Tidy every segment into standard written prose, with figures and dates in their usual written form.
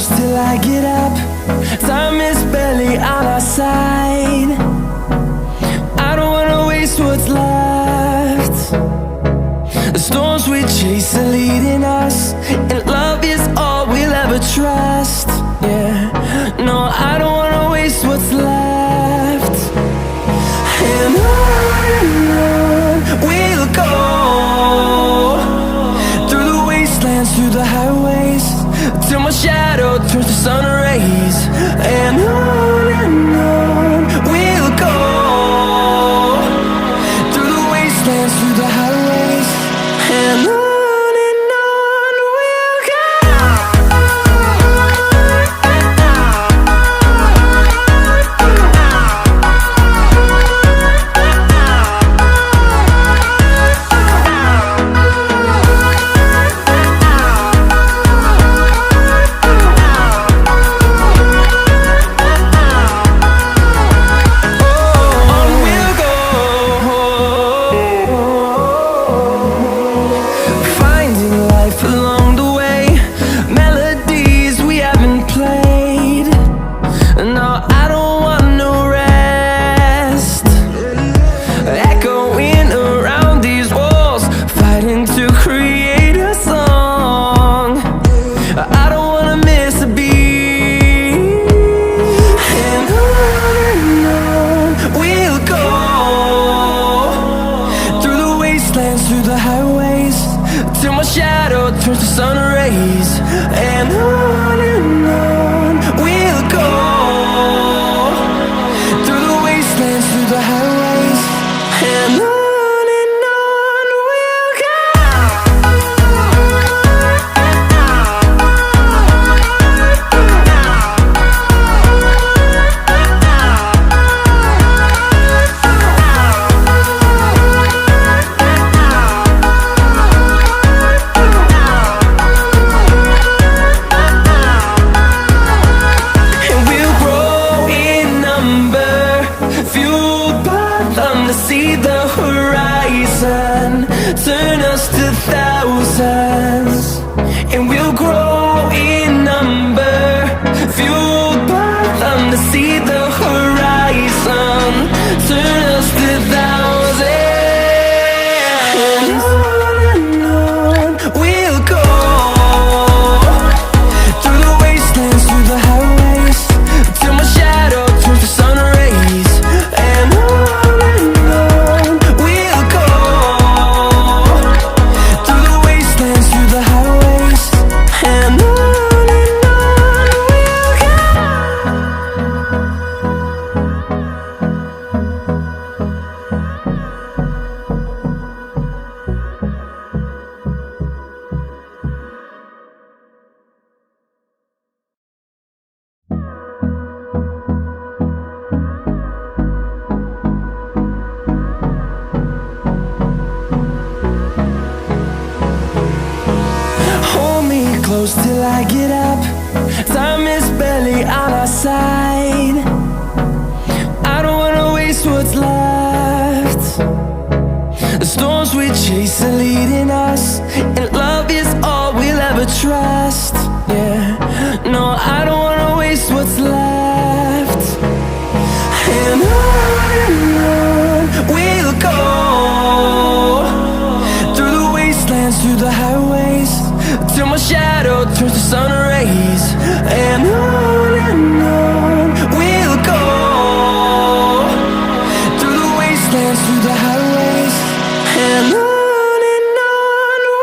close till I get up. Time is barely on our side. I don't wanna waste what's left. The storms we chase are leading us, and love is all we'll ever trust. Yeah, no, I don't wanna waste what's left. And on we'll go, through the wastelands, through the highways, till my shadow turns to sun rays. And on we'll go, through the wastelands, through the highways, and on we'll go. Through the highways, till my shadow turns to sun rays. And on we'll go, through the wastelands, through the highways, and on we'll go. See the horizon turn us to thousands, and we'll grow in number, fueled by them. To see the horizon turn us to thousands, and on we'll go, through the wastelands, through the highways, till my shadow turns to sun rays. And close till I get up. Time is barely on our side. I don't wanna waste what's left. The storms we chase are leading us, and love is all we'll ever trust. Yeah, no, I don't wanna waste what's left. And on we'll go, through the wastelands, through the highways, till my shadow turns to sun rays. And on we'll go, through the wastelands, through the highways, and on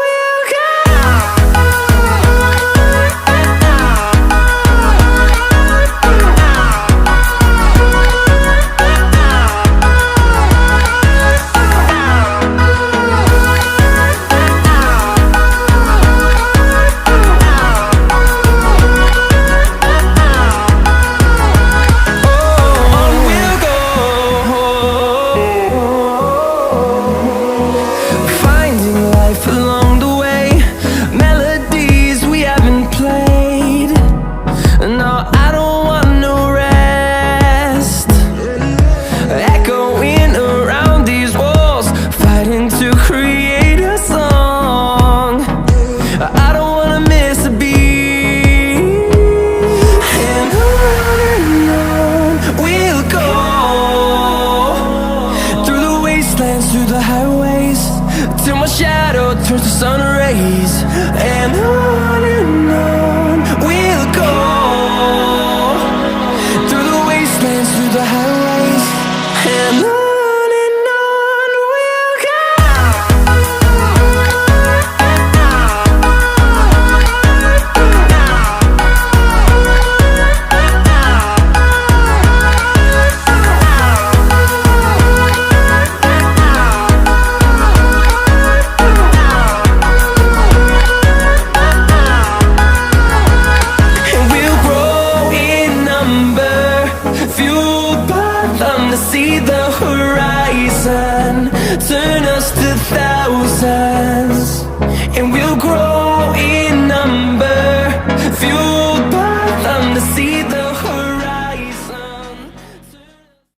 we'll go. sun rays, and on we'll go, through the wastelands, through the highways, and on we'll go. See the hood